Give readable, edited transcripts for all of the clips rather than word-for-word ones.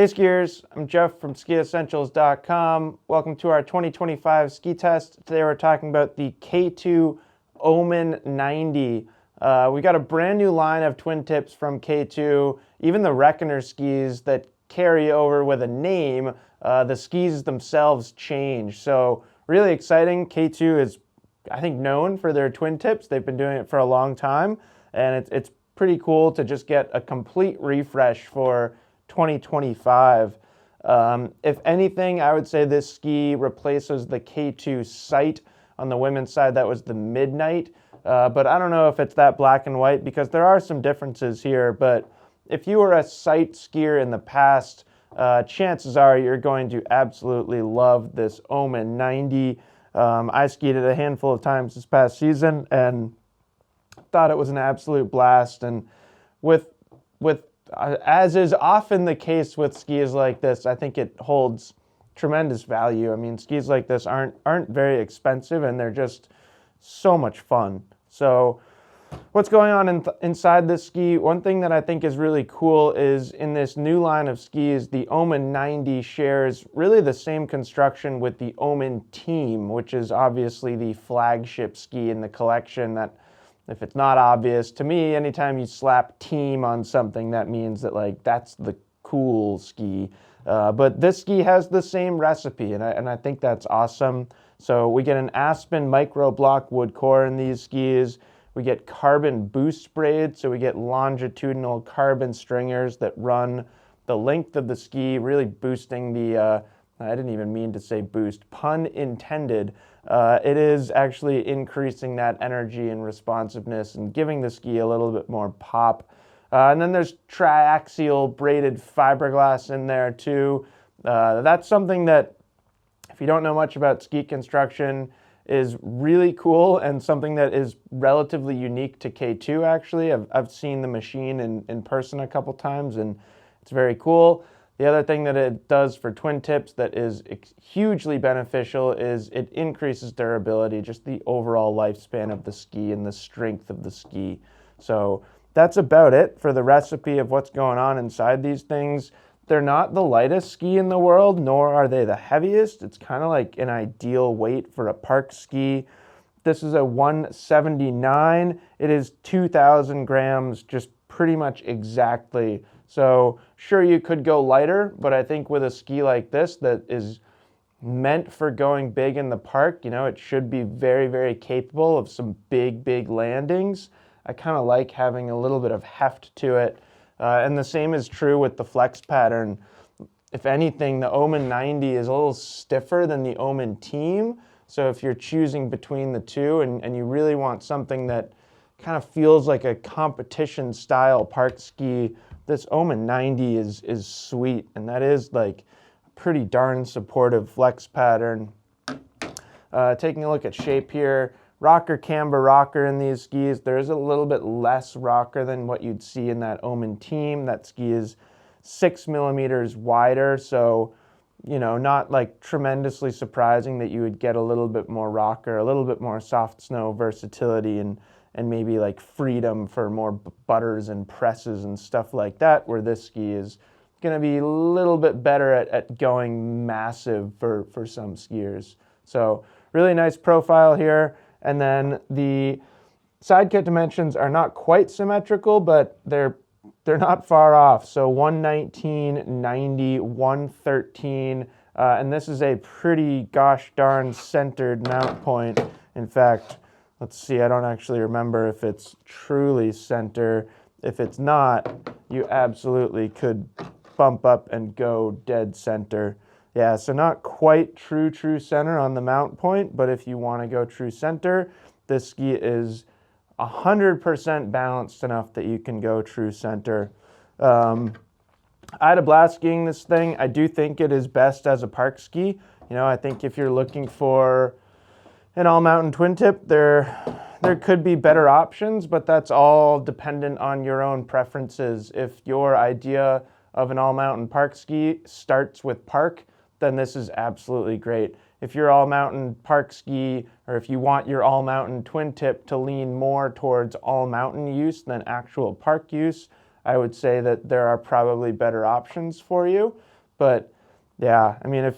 Hey skiers, I'm Jeff from skiessentials.com. Welcome to our 2025 ski test. Today we're talking about the K2 Omen 90. We got a brand new line of twin tips from K2. Even the Reckoner skis that carry over with a name, the skis themselves change. So really exciting. K2 is, I think, known for their twin tips. They've been doing it for a long time, and it's pretty cool to just get a complete refresh for 2025. If anything, I would say this ski replaces the K2 Sight. On the women's side, that was the Midnight. But I don't know if it's that black and white because there are some differences here. But if you were a Sight skier in the past, chances are you're going to absolutely love this Omen 90. I skied it a handful of times this past season and thought it was an absolute blast. And with as is often the case with skis like this, I think it holds tremendous value. I mean, skis like this aren't very expensive, and they're just so much fun. So what's going on inside this ski? One thing that I think is really cool is in this new line of skis, the Omen 90 shares really the same construction with the Omen Team, which is obviously the flagship ski in the collection. That, if it's not obvious to me, anytime you slap Team on something, that means that that's the cool ski. But this ski has the same recipe, and I think that's awesome. So we get an Aspen micro block wood core in these skis. We get carbon boost braid, so we get longitudinal carbon stringers that run the length of the ski, really boosting the, I didn't even mean to say boost, pun intended. It is actually increasing that energy and responsiveness and giving the ski a little bit more pop. And then there's triaxial braided fiberglass in there too. That's something that, if you don't know much about ski construction, is really cool and something that is relatively unique to K2 actually. I've seen the machine in person a couple times, and it's very cool. The other thing that it does for twin tips that is hugely beneficial is it increases durability, just the overall lifespan of the ski and the strength of the ski. So that's about it for the recipe of what's going on inside these things. They're not the lightest ski in the world, nor are they the heaviest. It's kind of like an ideal weight for a park ski. This is a 179. It is 2,000 grams, just pretty much exactly. So sure, you could go lighter, but I think with a ski like this that is meant for going big in the park, it should be very, very capable of some big landings. I kind of like having a little bit of heft to it. And the same is true with the flex pattern. If anything, the Omen 90 is a little stiffer than the Omen Team. So if you're choosing between the two and you really want something that kind of feels like a competition style park ski, this Omen 90 is sweet. And that is like a pretty darn supportive flex pattern. Taking a look at shape here. Rocker, camber, rocker in these skis. There is a little bit less rocker than what you'd see in that Omen Team. That ski is 6 millimeters wider, so not like tremendously surprising that you would get a little bit more rocker, a little bit more soft snow versatility, and maybe like freedom for more butters and presses and stuff like that, where this ski is going to be a little bit better at going massive for some skiers. So really nice profile here. And then the side cut dimensions are not quite symmetrical, but they're not far off. So 119, 90, 113, and this is a pretty gosh darn centered mount point. In fact, let's see, I don't actually remember if it's truly center. If it's not, you absolutely could bump up and go dead center. Yeah, so not quite true center on the mount point, but if you want to go true center, this ski is 100% balanced enough that you can go true center. I had a blast skiing this thing. I do think it is best as a park ski. I think if you're looking for an all-mountain twin tip, there could be better options, but that's all dependent on your own preferences. If your idea of an all-mountain park ski starts with park, then this is absolutely great. If your all-mountain park ski, or if you want your all-mountain twin tip to lean more towards all-mountain use than actual park use, I would say that there are probably better options for you. But yeah, I mean,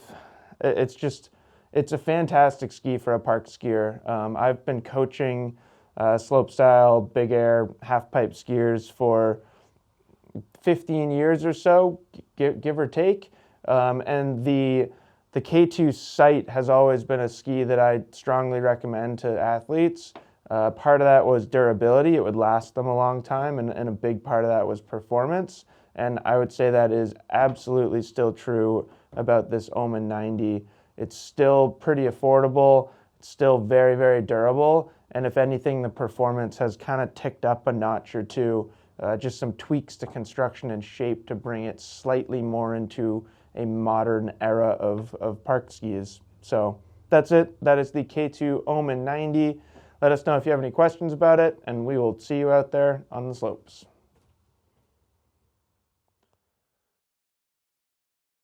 it's a fantastic ski for a park skier. I've been coaching slopestyle, big air, half pipe skiers for 15 years or so, give or take. And the K2 Sight has always been a ski that I strongly recommend to athletes. Part of that was durability. It would last them a long time, and a big part of that was performance. And I would say that is absolutely still true about this Omen 90. It's still pretty affordable. It's still very, very durable. And if anything, the performance has kind of ticked up a notch or two. Just some tweaks to construction and shape to bring it slightly more into a modern era of park skis. So that's it. That is the K2 Omen 90. Let us know if you have any questions about it, and we will see you out there on the slopes.